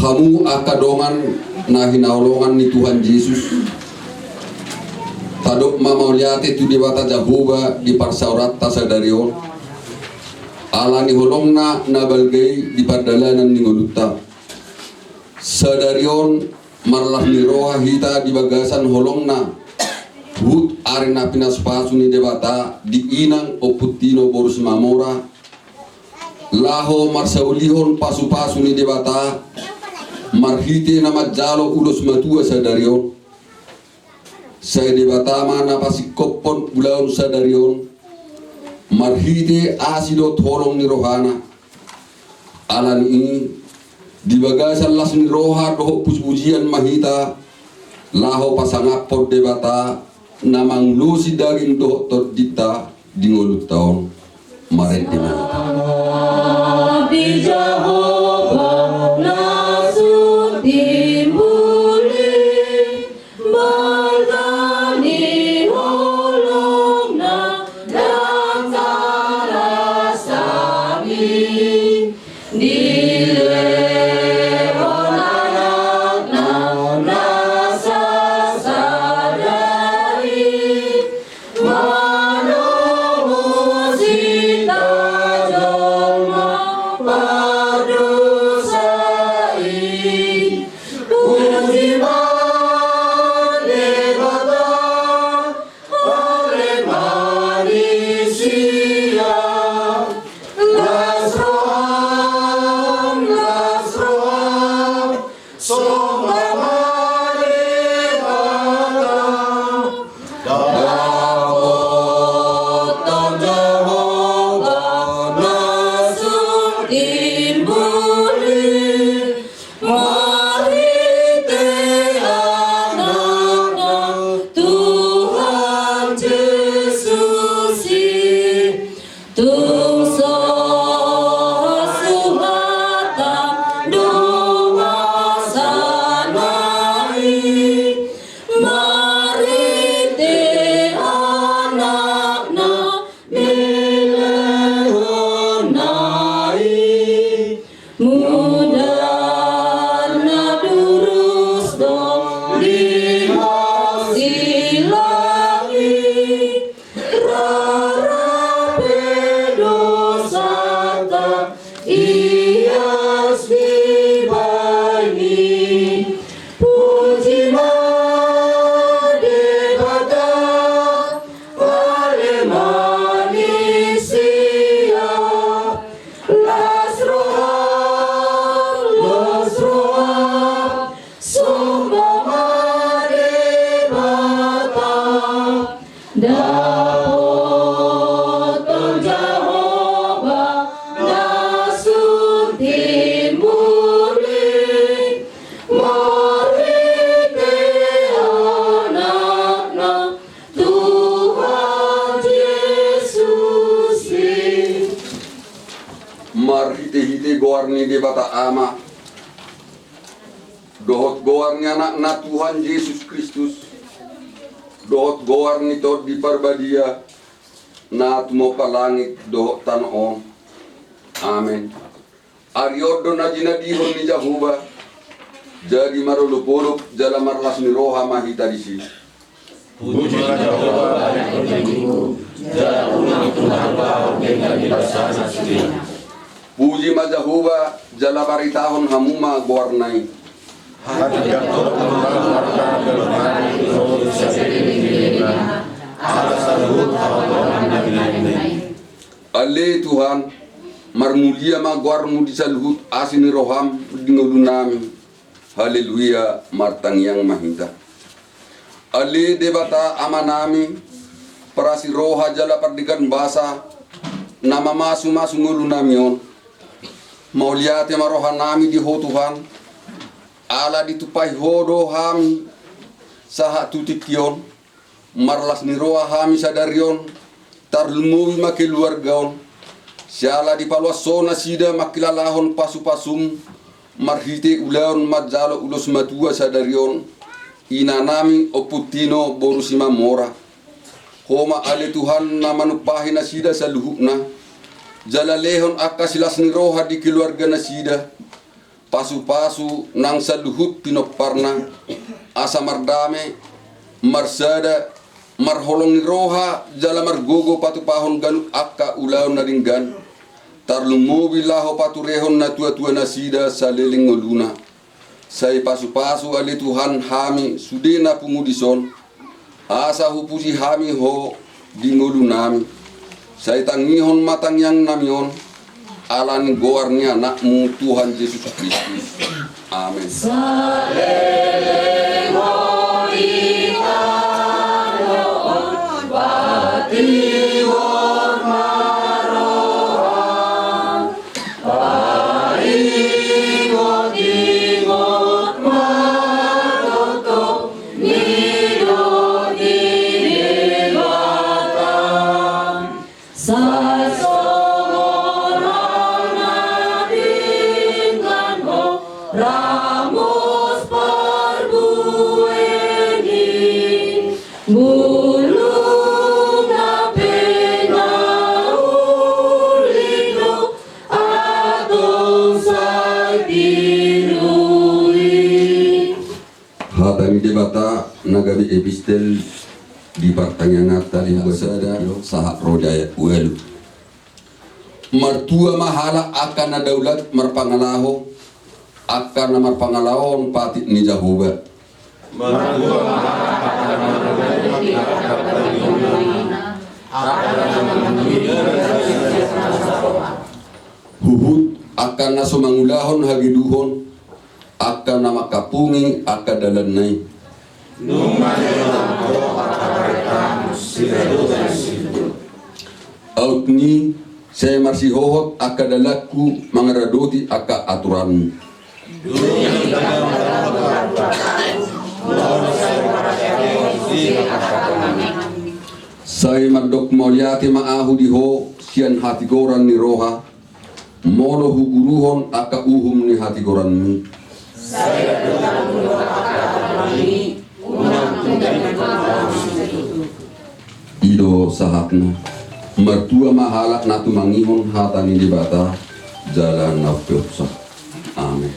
Hamu akadongan na hinaulungan ni Tuhan Yesus. Tadok mamauliate tu dewata Jehovah di parsaurat tasadarion. Ala ni holongna na balgay di pardalanan ni ngoluta. Sadarion marlah ni roha hita di bagasan holongna. Hut arena pinaspasu ni dewata di inang oputino borus mamora. Laho marsaulihon pasu-pasu ni dewata. Marhite nama jalo ulos matua sadarion. Saya debata mana pasi kopon bulaun sadarion. Marhite asido tolong ni rohana. Alan ini di bagasan las ni roha doho pujian mahita. Laho pasangapot debata namang lusi daging doho tordita di ngolut taon. Maret di mana. Goarni di bata ama dohot goarni anak na Tuhan Yesus Kristus dohot goarni to di parbadia na tumo palangit dohot tanon amen ariodo na jinadihon ni Jehovah jadi marulupulup jala marlas ni roha mahita di sini puji Jehovah dan Tuhanku jala unang Tuhan kau dengan di sana sini. Puji Jehovah jala baritahon hamuma goarnai. Ale Tuhan marmulia ma goarmu di salhut asini roham dingolunami. Haleluya martang yang mahinda. Ale debata amanami parasi roha jala perdikan basa nama masu ngulunamion. Mauliate maroha nami di ho Tuhan ala ditupai hodo hami saha tutikion marlas ni roa hami sadarion tarlumuwi makeluargaon siala di palwasona sida makilalahon pasu-pasum marhite ulaon majalo ulos matua sadarion ina nami oputino borusima mora homa ale Tuhan namanupahi na sida saluhukna jalalehon akasilas ni roha di keluarga nasida pasu-pasu nang saluhut pinoparna asa mardame marsada marholong ni roha jala margogo patu pahon ganuk akka ulaw na ringgan tarlumobi laho patu rehon na tua-tua nasida sa leling ngoluna say pasu-pasu ali Tuhan hami sudena pumudison asa hupusi hami ho di ngolunami say tangihon matang yang namion alan goarni anakmu Tuhan Yesus Kristus. Amin. Ramos parbueni bulung na penaulino atong sa pinui. Hatami debata nagabi epistel di pertanyaan tali basada sahak rodaya uelu. Martua mahala akan daulat marpangalaho akan namar pangalawon pati ni Jahoba. Huhut akan na sumangulahon hagiduhon akan nama kapungi akan dalanay. Outni saya marsihohot akan dalaku mangaradoti akan aturanmu. Saya madok mauliati maahu diho sian hati goran ni roha mono huguruhon aka uhum ni hati goran mi. Ido sahakna mertua mahalak natu mangihon hatani dibata jalan nafkah. Amin.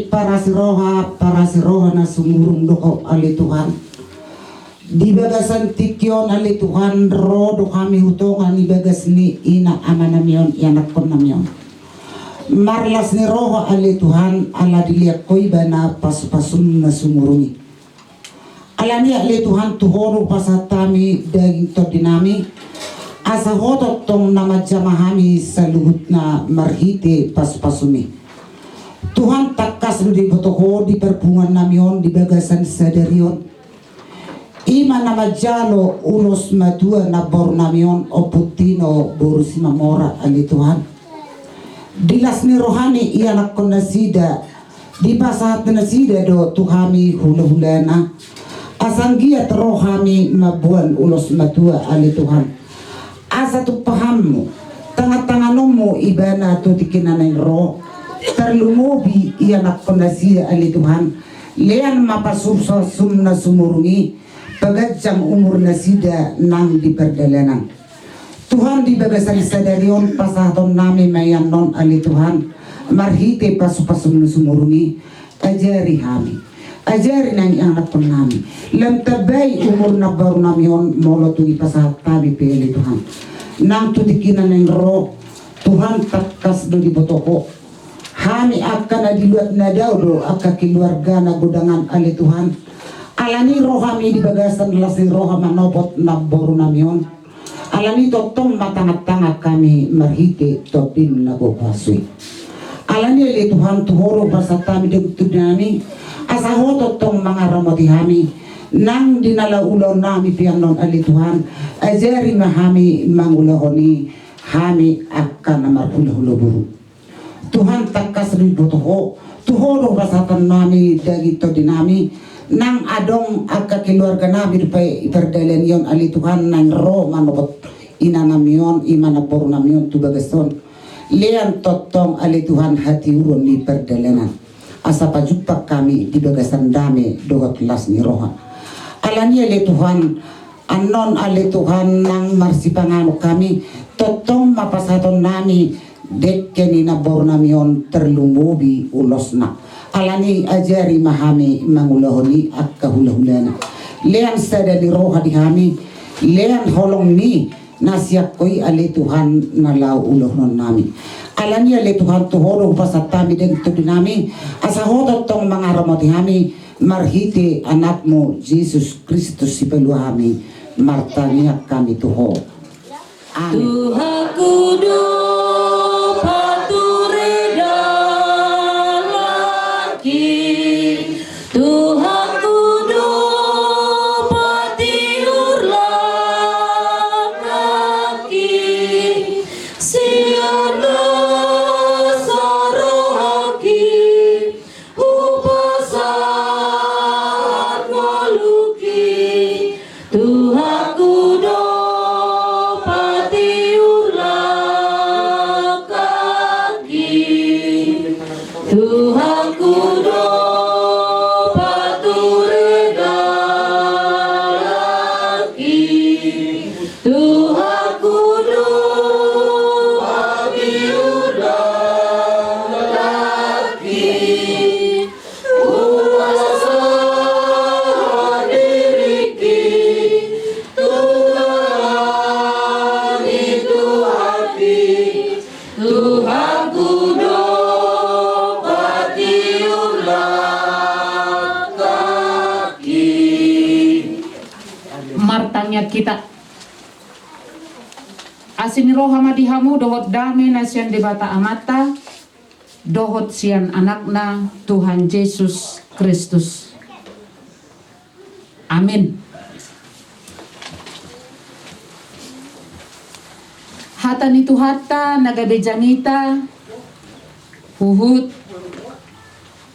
para siroha na sumurong doko ali Tuhan. Di bagasan tikyon ali Tuhan rodo kami hutongan ni bagas ni ina ama namion yanak kon namion. Marlas ni roho ali Tuhan ala dilihat koi bana pas-pasum na sumurungi. Ala ni ali Tuhan tuhoro pasatami daging todinami. Asa hotot tong nama jamahami sa luhut na marhite pas-pasumi. Tuhan takas di botoko di perpungan namion di bagasan sadarion. Ima nama jalo ulos madua na bor namion oputino borusi mamora ali Tuhan. Dilas ni rohani ia nakon nasida di pasahat nasida do tuhami hula-hulana. Asanggiat rohani mabuan ulos madua ali Tuhan. Asa tu pahammu tangan-tanganmu ibana tu dikinanay roh terlumubi ia nakon nasida ali Tuhan. Lean mapasursasum na sumurungi pagajang umur nasida nang di perdalanan. Tuhan di bagasan sadarion pasahaton nami mayan non ali Tuhan marhite pasupasum na sumurungi ajari hami. Ajari nang anak pun nami. Lam tabay umur na baru namion molo tu ipasahat kami pili Tuhan. Nang tu dikinan ng roh Tuhan takas do di botoko. Hami akan na diluat na daw do aka keluarga na gudangan ali Tuhan. Alani roh kami di bagasan lasi roh manopot na baru namion. Alani totong matanga-tanga kami marhite totin na bopaswi. Alani ali Tuhan tuhoro pasatami degtud nami. Asa hototong mga ramoti hami nang dinala ulaw nami pianon ali Tuhan ajari mahami mangulahoni hami akan namar hula-hula buru Tuhan takas ribotoho tuhoro basatan nami dagito dinami nang adong akka keluarga nami dipay iperdalen yon ali Tuhan nang ro manobot inanamion imanapor namion tubagason lean totong ali Tuhan hati urun ni perdalenan. Asa pajumpa kami di bagasan dami dogot las ni roha. Alani ali Tuhan anon ali Tuhan nang marsipangano kami totong mapasaton nami dekkeni na bor namion terlumubi ulos na. Alani ajari mahami mangulahoni at kahula-hulana. Lean sada ni roha di kami lean holong ni nasyak ko'y ali Tuhan nalaw uloh non nami. Alani ali Tuhan tuhoro pasatami den tu dinami asa hodot tong mga ramoti hami marhiti anakmu Jesus Kristus si peluhami martaniak kami tuho. Amin. Tuhan kudu patureda lagi Tuhan kudu patiur lagi siana sarohaki upasat maluki Tuhan kudu patiur lagi Tuhan kudu patureda lagi Tuhan kudu patiur lagi Uasa diriki Tuhan itu hati Tuhan kudu patiur lagi. Martanya kita asin roha madihamu dohot dame nasian debata amata dohot sian anakna Tuhan Yesus Kristus. Amin. Hata nitu hata nagabejangita huhut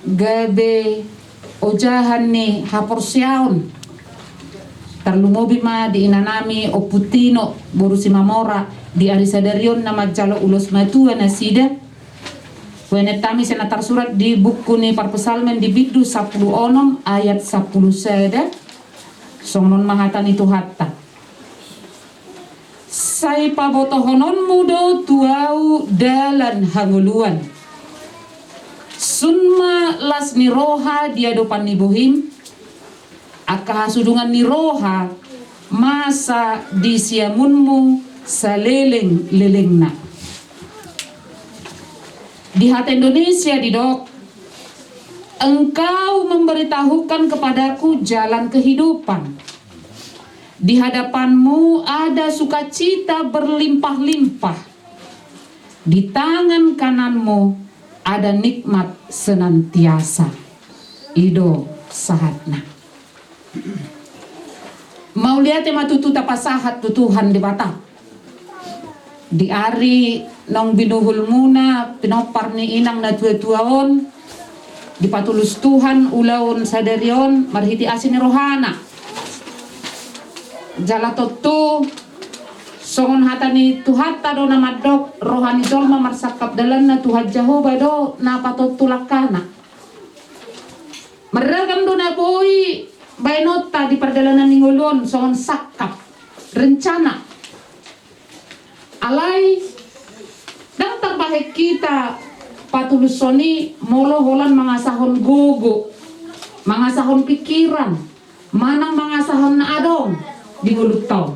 gabe ojahan ni haporsyaon tarlumobi ma di inanami o putino borusi mamora di arisadarion na magjalo ulos matua na sida wenetami senatar surat di buku ni parpesalmen di biddu 10 onom ayat 10 seda songnon mahatan itu hatta sai pabotohonon mudo tuau dalan hanguluan sunma las ni roha dia dopan ni bohim akahasudungan ni roha masa di siamunmu saleleng-lelengna di hati Indonesia di dok engkau memberitahukan kepadaku jalan kehidupan di hadapanmu ada sukacita berlimpah-limpah di tangan kananmu ada nikmat senantiasa ido sahatna. Mau lihat matutu tapasahat tutuhan di bata. Di ari nong binuhul muna pinopar ni inang na tua-tuaon di patulus Tuhan ulaun sadarion marhiti asin rohana. Jala totu songon hatani tuhata do na madok rohani jolma marsakap dalan na Tuhan Jehovah do na patotulakana. Meragam do na boy bainota di perdalanan ningulon songon sakap rencana alai dan terbahek kita patulus soni molo holan mangasahon gogo mangasahon pikiran manang mangasahon na adong di mulut tau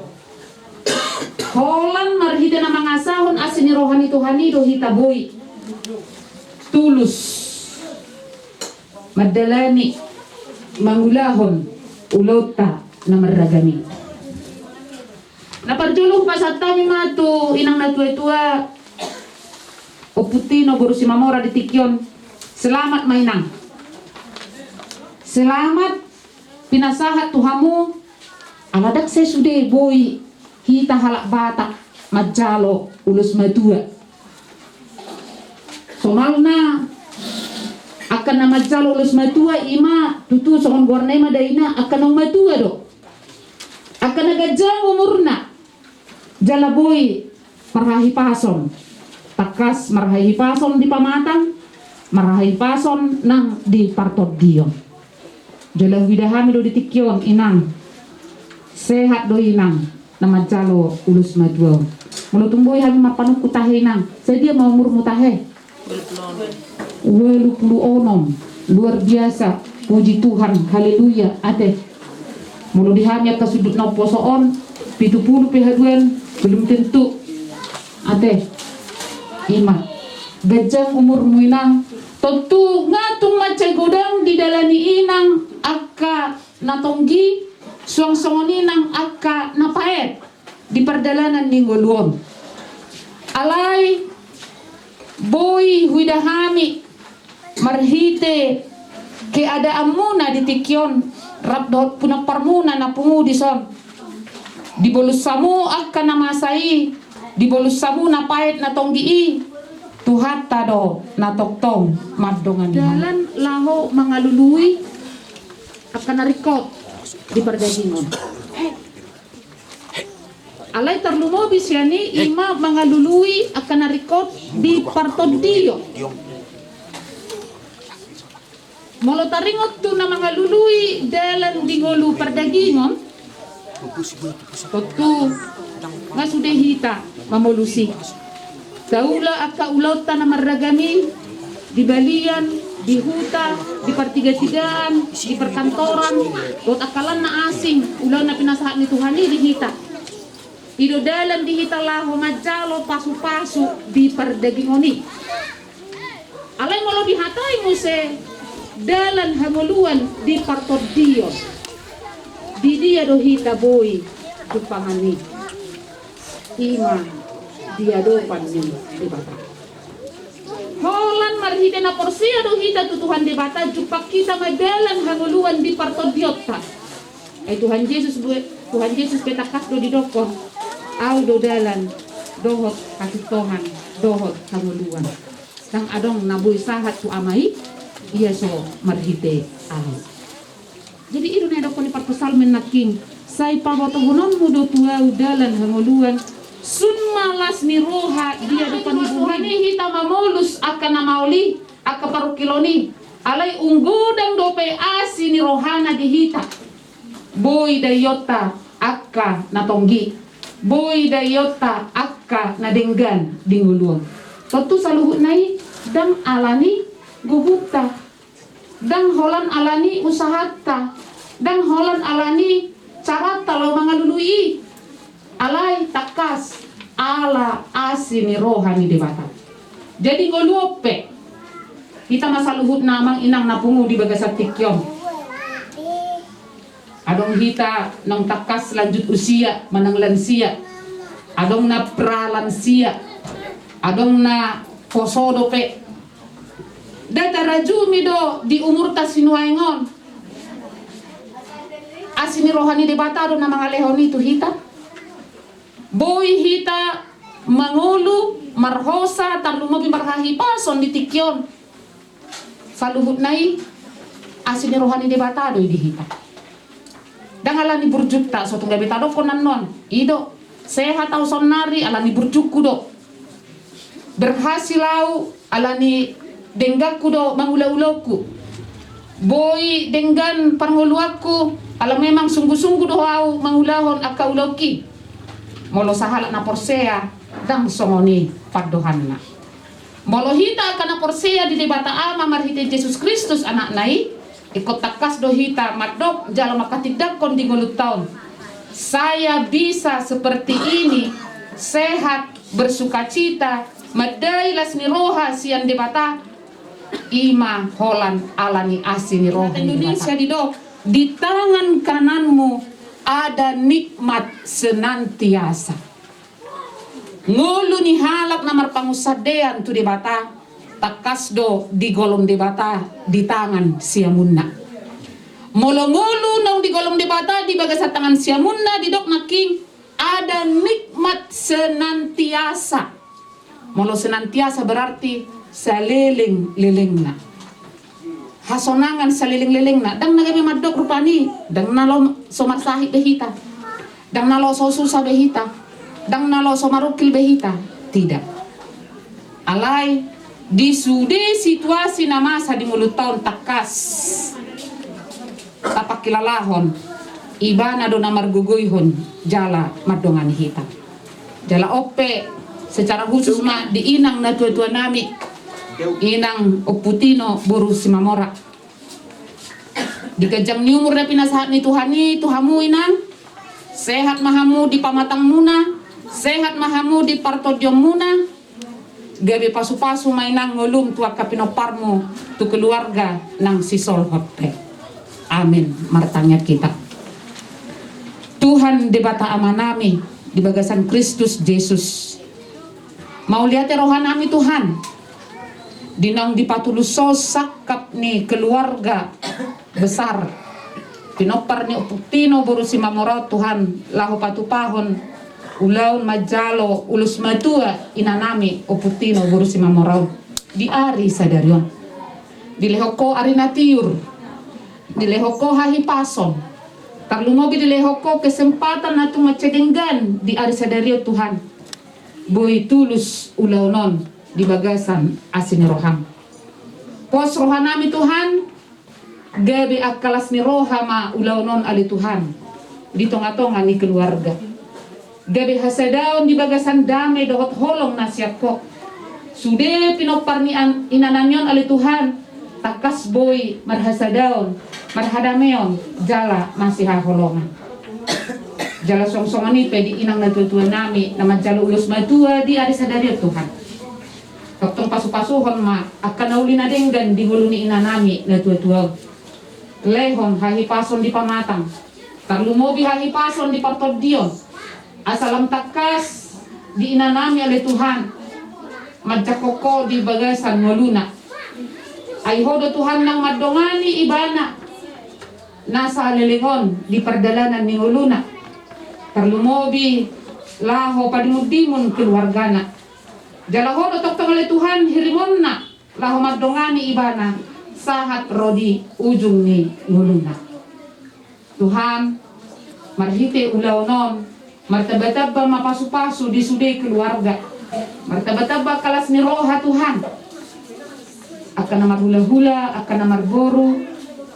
holan marhita na mangasahon asini rohani Tuhani do hita boy tulus madalani mangulahon ulota na maragami. Naparjulong pa sa tami matu inang natua-tua Oputino Boru si Mamora di Tikyon. Selamat mainang. Selamat pinasahat tuhamu. Aladak saya sudah boy hita halak batak majalo ulus matua. Somalna akan na majalo ulus matua ima tutu songon gornay madaina akan nang matua do. Akan nagajang umurna. Jalaboy marahi pason takas marahi pason di pamatang marahi pason nang di partot dion jala widahami do di Tikyon inang sehat do inang nama jalo ulus madua mulo tumboy hami mapanuk kutahe inang sedia mau umur mutahe 26 luar biasa puji Tuhan haleluya ate mulo dihami ka sudut na posoon 70 pihaduan belum tentu ate ima gajang umur muinang tentu ngatung macai godang di dalani inang akka natonggi suang-suangoni nang akka napaet di perdalanan ninggoluon alai boy huidahami marhite keadaan muna di Tikyon rabdot punak parmuna na pungu di son di bolus samu akan namasai di bolus samu napait na tonggi Tuhan tado na toktong madongan jalan laho mangalului akan narikot di perdagingon alai terlumobis yani ima mangalului akan narikot di partodio molo taringot tu na mangalului dalan di ngolu perdagingon Totu nga sudah hita mamolusi daula akka ulauta na maragami di balian di huta di pertiga-tigaan di perkantoran dot akalan na asing ulaw na pinasahat ni Tuhani di hita ido dalan di hita laho majalo pasu-pasu di perdagingoni alay molo dihatay mo se dalan hamuluan di partot Dios di dia do hita boy tupangani ima dia do panni di bata holan marhite na porsia do hita tutuhan di bata jupak kita madalan hanguluan di partodiota ay Tuhan Yesus petakas do di dokon au do dalan dohot kasitohan dohot hanguluan sang adong nabuy sahat tu amai iya so marhite au. Jadi iru na dokon ni parpasalmen naking say pabotohunon mudo tua udalan hanguluan sun malas ni roha dia depan ibuhan ni hita mamulus akan namauli aka parukiloni alai unggudang dope asi ni rohana di hita boy dayota akka natonggi boy dayota akka nadenggan di nguluan tentu saluhut nai dang alani gubuta dang holan alani usahata dang holan alani cara talau mangalului alai takas ala asini rohani debata jadi ngoluope kita masaluhut namang inang napungu di bagasat Tikyon adong hita nang takas lanjut usia manang lansia adong na pralansia adong na kosodo pe Data rajumi do di umur ta sinuaingon. Asini rohani debata do na mga lehon itu hita. Boy hita mangulu marhosa tarlumobi marhahipason di tikyon. Faluhut nai asini rohani debata do di hita. Dangalani burjukta so tungga betado konan non. Ido sehat au sonari alani burjukku do. Berhasil au alani denggaku do mangula-ulauku. Boy denggan panguluaku ala memang sungguh-sungguh do au mangulahon aka ulauki. Molo sahala na porsea dang songoni padohanna. Molo hita kana porsea di debata ama marhite Yesus Kristus anak nai ikut takas do hita madok jala makatidak kon di ngolut tahun. Saya bisa seperti ini, sehat, bersukacita, madai lasni roha sian debata ima holan alani asini roha Indonesia di tangan kananmu ada nikmat senantiasa. Ngulu ni halak namar pangusadean tu debata takas do di golong debata di tangan siamunna. Molo-molo nang di golong debata di bagas tangan siamunna di dok naking ada nikmat senantiasa. Molo senantiasa berarti saliling-lilingna. Hasonangan saliling-lilingna. Dang nagami madok rupani. Dang nalo somarsahi behita. Dang nalo sosusa behita. Dang nalo somarukil behita. Tidak. Alay di sude situasi na masa di mulut tahun takas tapak kilalahon ibana do namar guguyhon jala madongan hita jala ope secara khusus ma di inang na tua-tua nami inang Oputino Boru Simamora di kejang ni umur na pinasahat ni Tuhani Tuhamu inang sehat mahamu di pamatang muna sehat mahamu di partodiom muna gabi pasu-pasu mainang ngulum tua kapinoparmo tu keluarga nang sisol hotte. Amin. Martanya kita. Tuhan debata amanami di bagasan Kristus Yesus. Mau lihat rohanami Tuhan. Dinang dipatulus sakap ni keluarga besar. Pinopar ni Oputino Boru Simamora Tuhan lahu patupahon ulaun majalo ulus matua inanami Oputino Boru Simamora di ari sadarion di lehoko ari natiur di lehoko hahipason tarlumobi di lehoko kesempatan natu macedenggan di ari sadario Tuhan boy tulus ulaunon di bagasan asini roham pos rohanami Tuhan gabe akalas ni rohama ulaunon ali Tuhan di tonga-tonga ni keluarga gabe hasadaon di bagasan damai dohot holong nasiat ko. Sude pinoparnian inananyon ali Tuhan takas boy marhasadaon marhadameon jala masih holongan. Jala songsongan ni pedi inang na tutua nami nama jala ulus matua di ari sadari Tuhan. Doktong pasu-pasuhon ma akan naulina denggan di huluni inanami na tutua. Lehon hahipason di pamatang. Tarlumobi hahipason di partodion. Asalam takas di inanami oleh Tuhan majakoko di bagasan moluna ay hodo Tuhan nang madongani ibana nasa lelingon di perdalanan ni moluna terlumobi laho padimudimun keluargana jala hodo toktong oleh Tuhan hirimonna laho madongani ibana sahat rodi ujung ni moluna Tuhan marhite ulaunon martabataba mapasu-pasu di sude keluarga martabataba kalas ni roha Tuhan akan namar hula-hula akan namar boru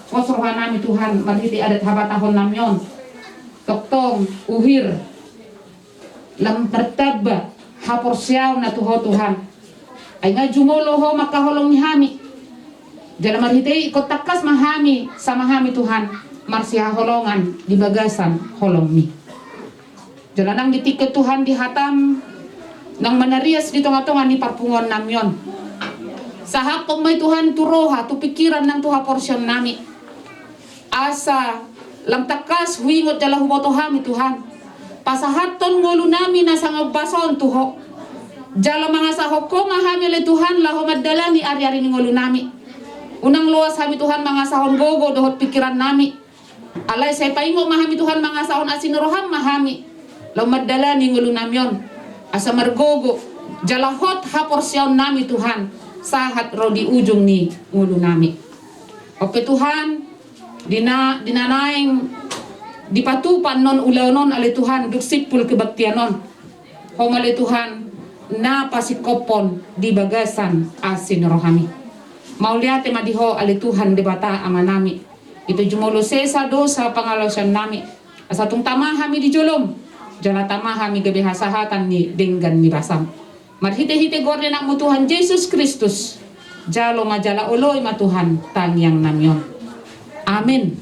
pos rohanami Tuhan marhiti adat habatahon namyon toktong uhir lam martaba haporsiaw na tuho Tuhan ay nga jumolo ho makaholong ni hami jala marhiti ikot takas mahami sama hami Tuhan marsiha holongan di bagasan holong mi jalanang ditiket Tuhan dihatam nang manarias di tengah-tengah ni parpungon namyon sahapong may Tuhan turoha tu pikiran ng tuha porsyon nami asa lam takas huingot jala hubotohami Tuhan pasahaton ngulu nami nasa ngabason tuho jala mga sahok ko mahami le Tuhan laho madala ni ari-ari ni ngulu nami Unang luas kami Tuhan mga sahon gogo dohot pikiran nami. Alay say paingo mahami Tuhan mga sahon asin roham mahami. Law madala ni ngulo namyon. Asa margogo jalahot haporsyaon nami Tuhan. Sahat ro di ujung ni ngulo nami. Ope Tuhan dinanaing dipatupan non ulaw non ali Tuhan duksipul kebaktianon. Homale Tuhan na pasikopon di bagasan asin rohami. Mauliate madiho ali Tuhan di bata amanami. Itu jumulo sesa dosa pangalasan nami. Asatung tamahami di jolom. Jala tamahami gebehasahatan ni denggan ni basam. Marhite-hite gorde nak mo Tuhan Jesus Kristus. Jalo majala uloy ma Tuhan tangyang namyon. Amin.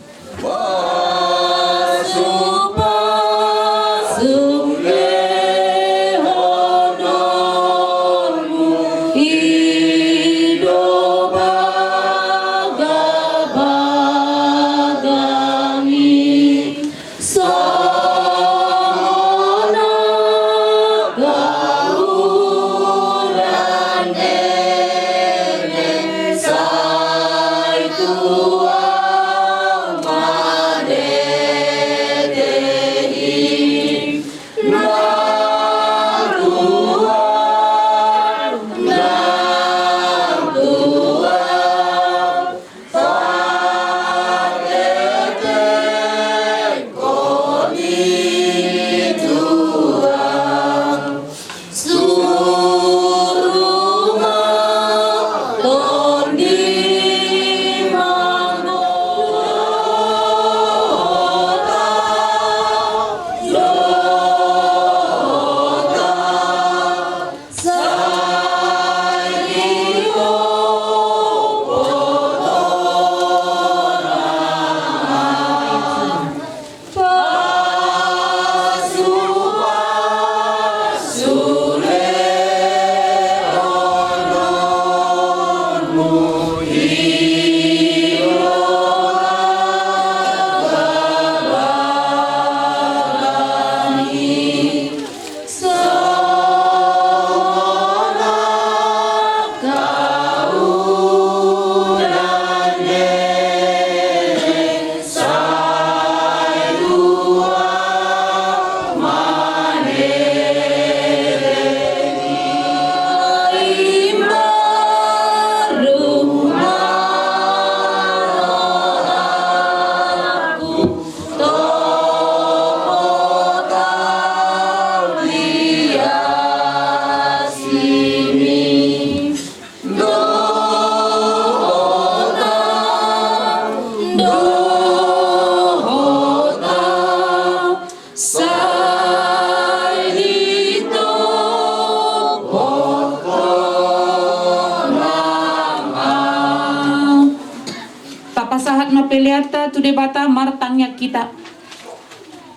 Pasahat mapeliata tu de bata martangnya kita.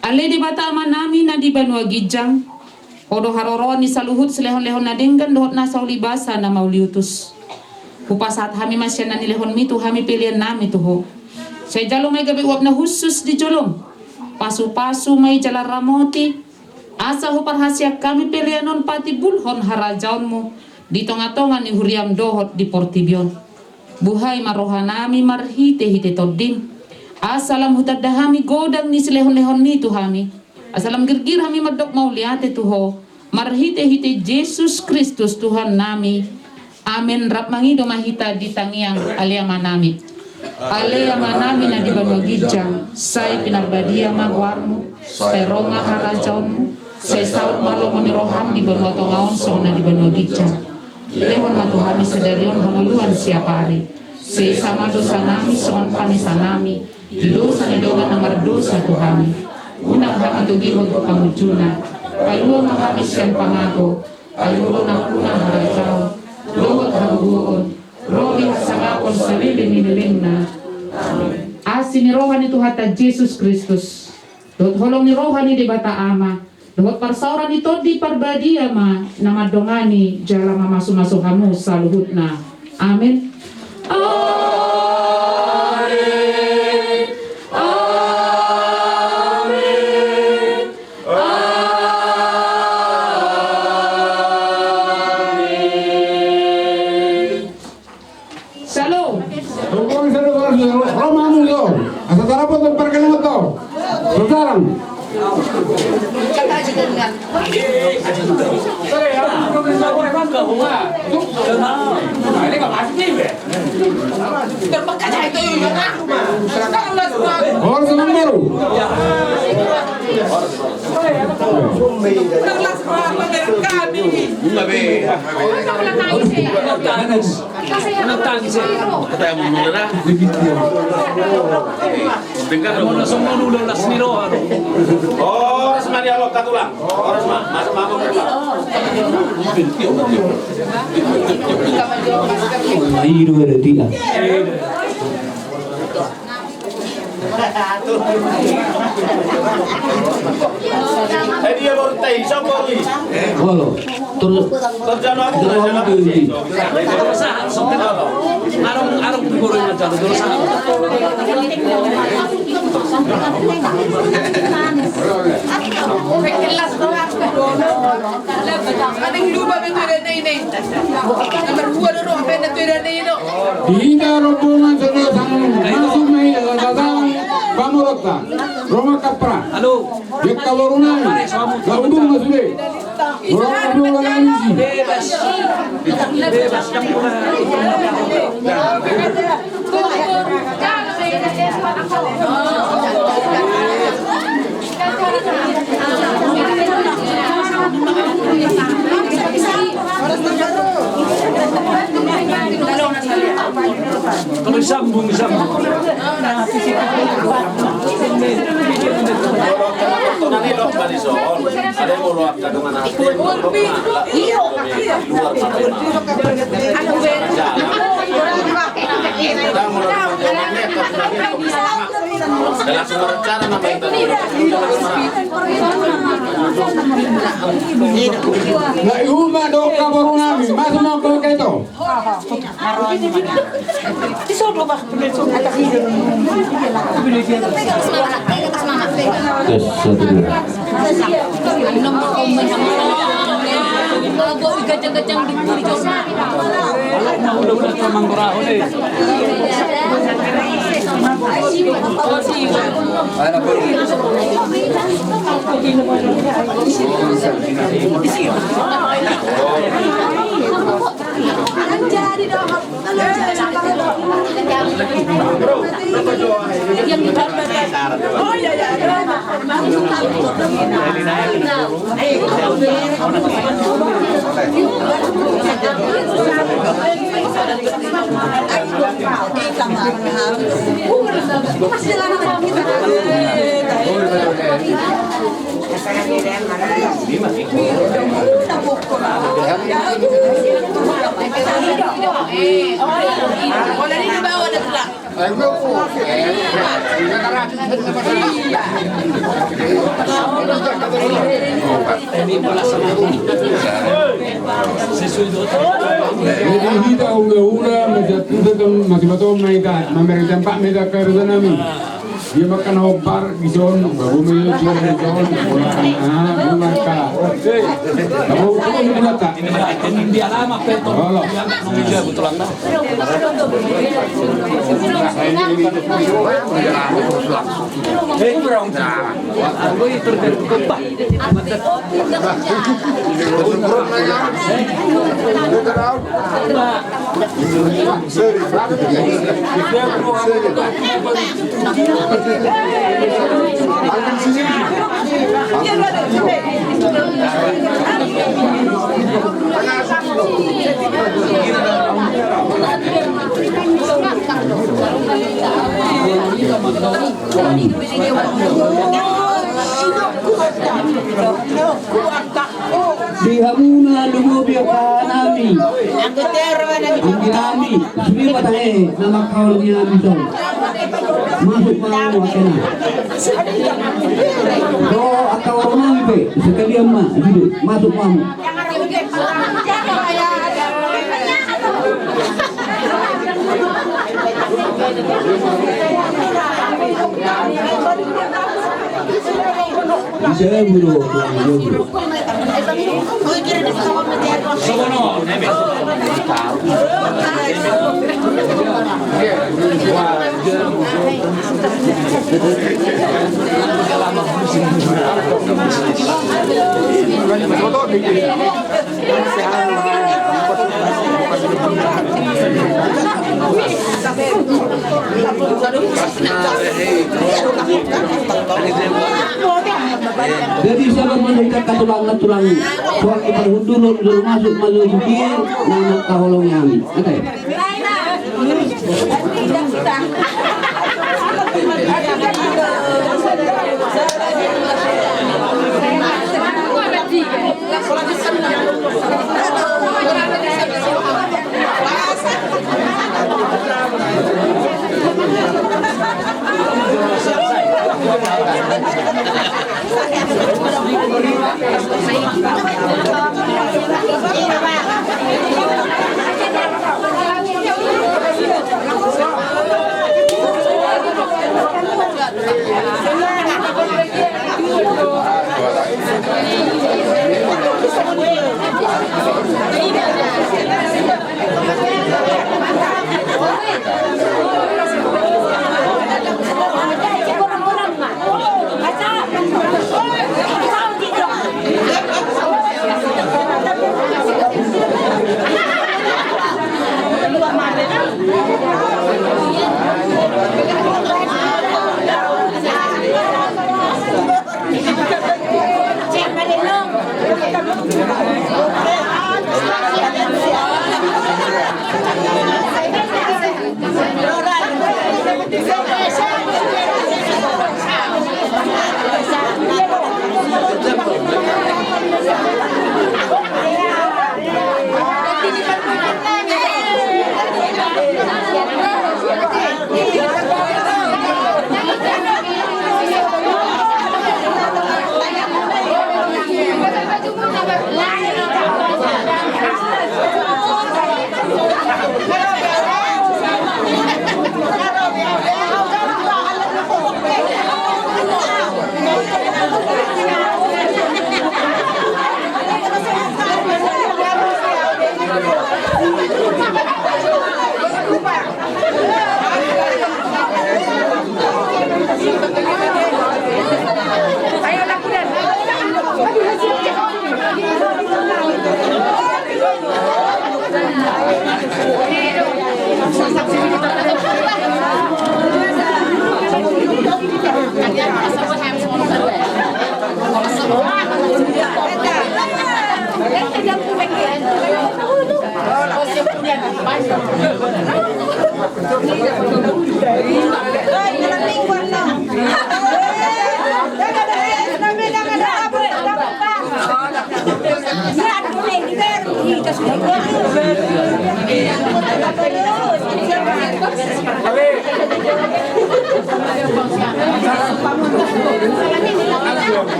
Ale de bata manami na di banua gijang. Odo haroroan ni saluhut selehon-lehon na denggan dohot na saulibasa na mauliutus. Kupasahat hami masya na nilehon mi tu hami pilihan nami tu ho. Saya jalo may gabi uap na husus di jolong. Pasu-pasu may jala ramoti. Asa ho parhasya kami pilihan non pati bulhon harajaon mo. Di tonga-tonga ni huriam dohot di Portibion. Buhay marohanami marhite-hite todim. Asalam hutad dahami godang ni silehon-lehon mi tu hami. Asalam girgir hami madok mauliate tuho. Marhite-hite Jesus Kristus Tuhan nami. Amin. Rap mangido mahita di tangiang aliama nami. Aliama nami na di banwa gijang. Say pinarbadia magwarmu. Say ronga harajaonmu. Say saut malo moniroham di banwa tongaon so na di banwa gijang. Lewat matuhami sedarion hamuluan siapa hari. Sesama dosa nami soan panisa nami. Dosa nedoga namar dosa tuhami. Unang hami tugihon kamujuna. Kaluang hami siyan pangago. Kaluang na punang harajao. Lowat haguon. Rohi hasangakon sarili niniling na. Asin ni rohan itu hata Jesus Kristus. Dot holong ni rohan ni di bata ama. Dohot parsauran ito di parbadia ma na madongani jala mamasu-masu kamu sa luhut na. Amen. Amen. Amen. Amen. Shalom. Rompong saudara Roma mulo. Asa tarapo to perkenalan to. Saudara. Orang senang baru. Oras manialog katulang. Oras masuk mabuk. Mahiro ada dia. Dia baru tay, siapa lagi? Walau terus Terjana aku terlalu tinggi. Arong siguro yung nagdalo doon sa Tidak rombongan saudara masuk mai datang pamorota Roma Kapra. Halo, Dia kalorungan. Laundung masuk. Orang dua lagi sih. bebas. Bebas kang kalau sambung. nanti lo balik soal. Ada yang mau luap ke mana? Dalam semua rencana nama itu. Na iuma do kabarunami masuk mau ke keto. Tes satu dua. Udah tamang berahon eh. Jadi kita udah masih betul mereka tempat mereka kerja nami. Dia makan hopar gison, baru milih gison, bukan kah? Kamu bukan tak? Ini dia lama peto. Halo. Dia betul lang. Aku itu terkebak. Dihamuna lumobi ka nami. Ang nami. Subi patahe nama kaul niya dito. Masuk mau wakena. Do atau orang pe sekali amma gitu. Masuk mau. Bisa bro. Jadi siapa mendekat katulang-katulang soal iparhudulot dulu masuk sukir nama kaholong yami. Oke.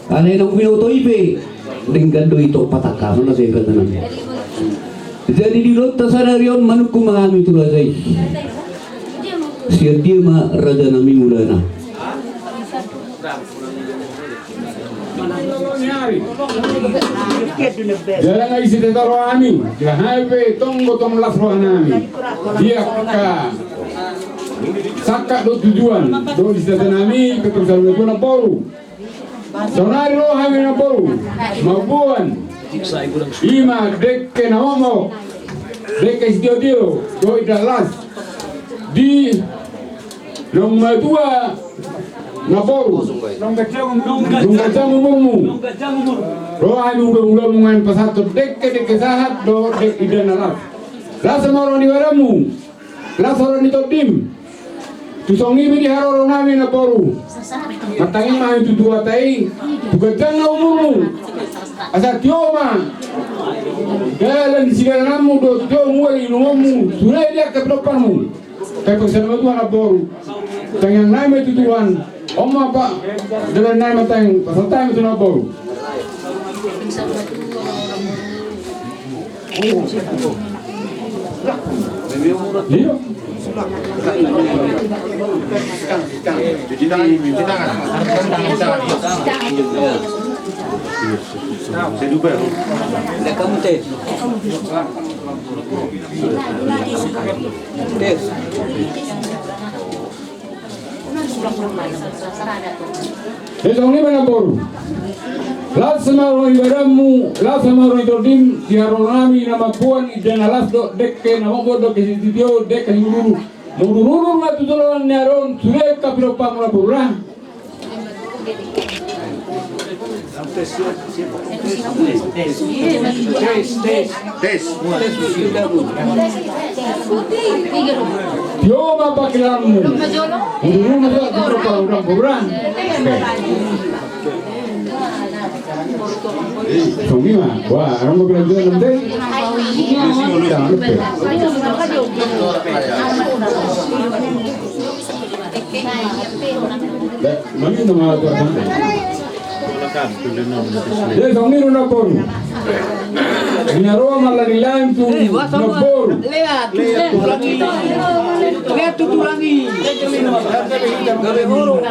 Alay ng minuto ipe, dengan do ito patakaman na sa iba na namin. Jadi di lot tasararion manuk kung mangami tulazay. Siya dia ma raja nami mulana. Jalan lagi si tetaro ami, jahabe tonggo tong lasro nami. Dia ka sakak do tujuan, do di nami keturusan itu na poru. Sonari lo kami na poru, mabuan. Ima dekke na omo, dekke dio do idalas di nomor 2 na poru. Nungkacang umurmu. Roh anu ulang pasatu dekke sahat do dek idan alas. Rasa moro ni waramu. Rasa orang ni todim. Tusongi di haroro nami na poru. Matangin mah itu dua tai. Tukacang na umurmu. Asa tioma. Jalan di sigaramu do tiomu ilumu. Surai dia ke depanmu. Kaya pagsalamat mo na poru. Tangyang nami itu Tuhan. Oma pa, dengan nama tayang pasal itu na poru. Iya. Cuci tangan. Saya lupa. Tidak kamu tes. Tes. Besok ini mana boru? Lasma orang ibadamu, lasma orang itodim, diaronami nama puan dan alas dok dekke nama bodoh ke sitio dekke hururu. Hururu matu tolong nyaron sudah kapiro pamula burang. Tes. Yo apa kilamu? Hururu matu kapiro pamula burang. Songi mah, wah, orang mau bilang juga nanti. Jangan lupa. Mami nama tu apa? Jadi songi runa pun. Minaro malah nilain tu nabor. Lihat tuh lagi. Gabe burung.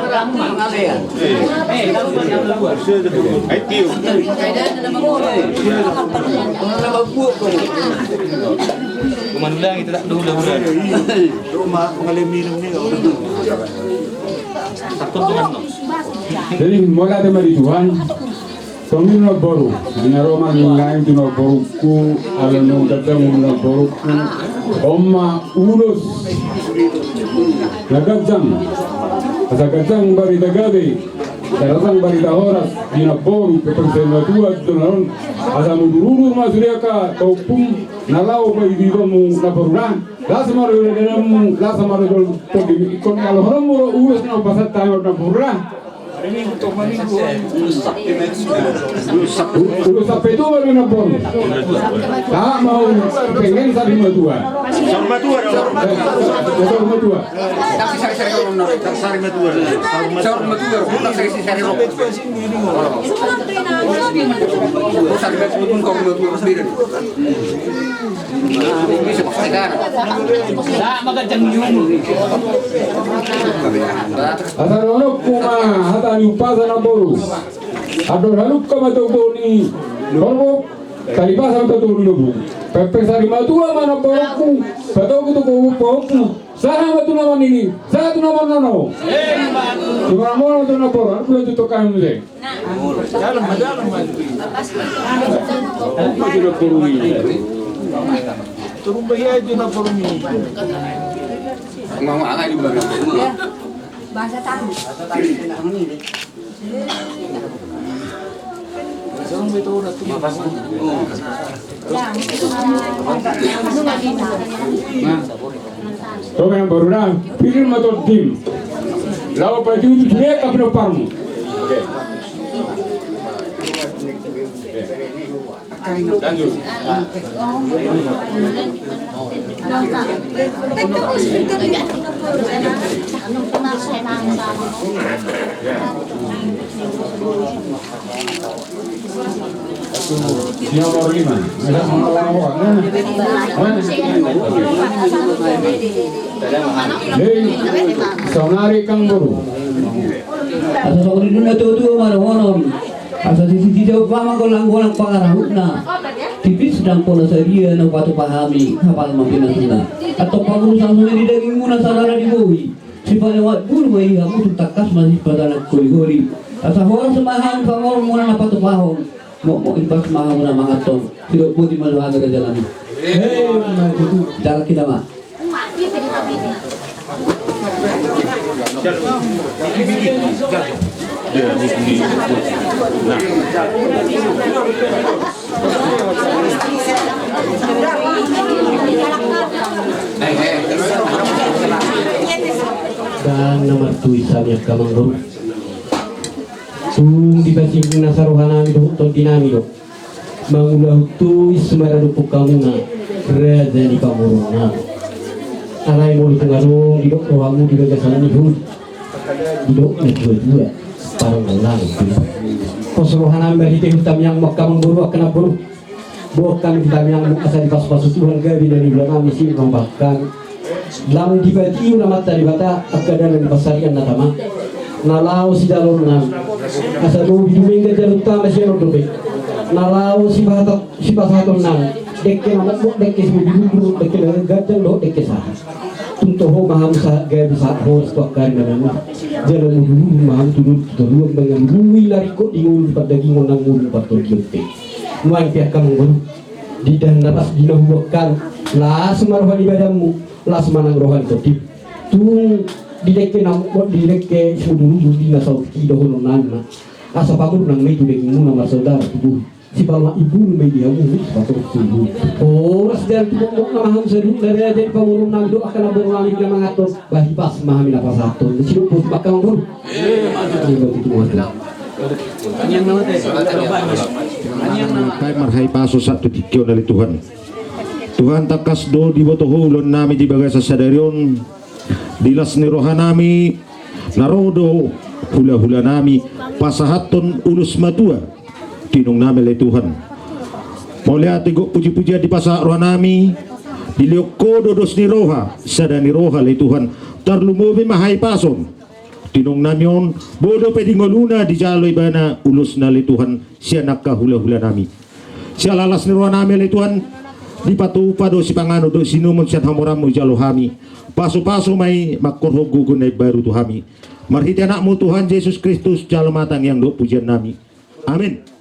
Kumandang itu tak dulu. Rumah mengalami minum ni. Takut dengan no. Jadi mulai dari Tuhan. Songi naboru. Minaro malah nilain tu naboruku. Alanu datang naboruku. Oma urus. Nagajang. Asa kajang bari tagade. Darasang bari tahoras. Dinaboru kepersema tua tunaron. Asa mudururu masuriaka. Taupung nalau bari diromu naboruran. Lasa maro yudanamu. Lasa maro yudanamu. Ikon kalau muro urus na pasat tayo naboruran. Urus sampai itu baru nabor. Tak mau pengen sari matua. Sama tua dong. Sari matua. Tapi saya kalau sari matua. Sari matua, bukan sari rokok. Sari matua pun kau matua sendiri. Bisa pastikan. Tak magandang yun. Asal orang kuma hata ni upasa naboru. Ado lalu kama togoni. Normo talibasa mta togoni. Pepe sari matua mana boku. Patoku tu boku. Sana matu nama nini. Sana tu nama nono. Cuma mau tu nama boru. Aku yang tu tokan mule. Dalam. Aku tu boru ni. Turun bahaya itu nak forum ini. Mau angkat juga. Bahasa tahu. Kau yang baru dah pikir motor tim. Lalu pada itu dia kapal parmu. Lanjut. Nomor 5. Sonari kang baru. Asa sokri duna tuh marohonom. Asa sisi jauh pama golang-golang pangarahutna. Tipis sedang pola saria na patu pahami hafal mampina suna. Atau pengurusan sungai di daging muna saudara di bui. Si palewat bulu bayi kamu tuh takas masih pada anak koli-koli. Asa orang semahan pangor muna na patu pahong. Mau ibas mahal muna mangaton. Tidak pun di malu ada jalan. Jalan kita mah. Dan nomor tulisannya kamang baru. Tung dibasing nasaruhana mido tontinami do. Mangulah tuis semaradu pukamuna raja di pamuruna. Alai mau dipengaruh didok rohamu di gagasan ini didok dua parang ulang. Kosuruhana bagi hutam yang makamang baru akan baru. Bukan kita yang asal di pas-pas Tuhan gabi dari bulan kami sih membahkan lam dibati ulamat dari bata akadan dan pasarian natama nalau si jalur nam asal bidumingga jalur utama si jalur dobe nalau si pasaton nam dekke namak buk dekke si bidu dekke dengan gadang do dekke sah tuntoho maham sa gaya bisa hos to kan nama jalan dulu maham turun turun dengan bui lariko ingul pada daging nang mulu patut yote muai pihak kamu di dan atas dinahukan lah semarwani badamu lah semanang rohan kotip tung direke namuk direke sudulu di nasau dahulu nana asa pamur nang meju daging muna saudara tubuh si palma ibu media mu sepatu tubuh oh sedar tubuh maham seduk dari aja pamurun nang do akan abang lali na mangatos bahi pas mahami na pasato sido pun bakang pun Kay marhay paso sa tutikyo dari Tuhan. Tuhan takas do di botohulon nami di bagay sa sadaryon. Dilas ni rohanami narodo hula-hula nami pasahaton ulus matua. Tinong nami lay Tuhan. Maulia tigo puji-pujian di pasa rohanami diliok kodo dos ni roha sada ni roha lay Tuhan. Tarlumobi mahay pason. Tinong namyon bodo pedingoluna di jaloy bana ulus na lay Tuhan siya nakahula-hula nami. Siya lalas ni roha nami lay Tuhan di patupa do si pangano do sinumon siya hamuramu jalo hami paso-paso may makorhogugun ay baru tuhami marhiti anak mo Tuhan Yesus Kristus jalo matang yang do pujian nami amin.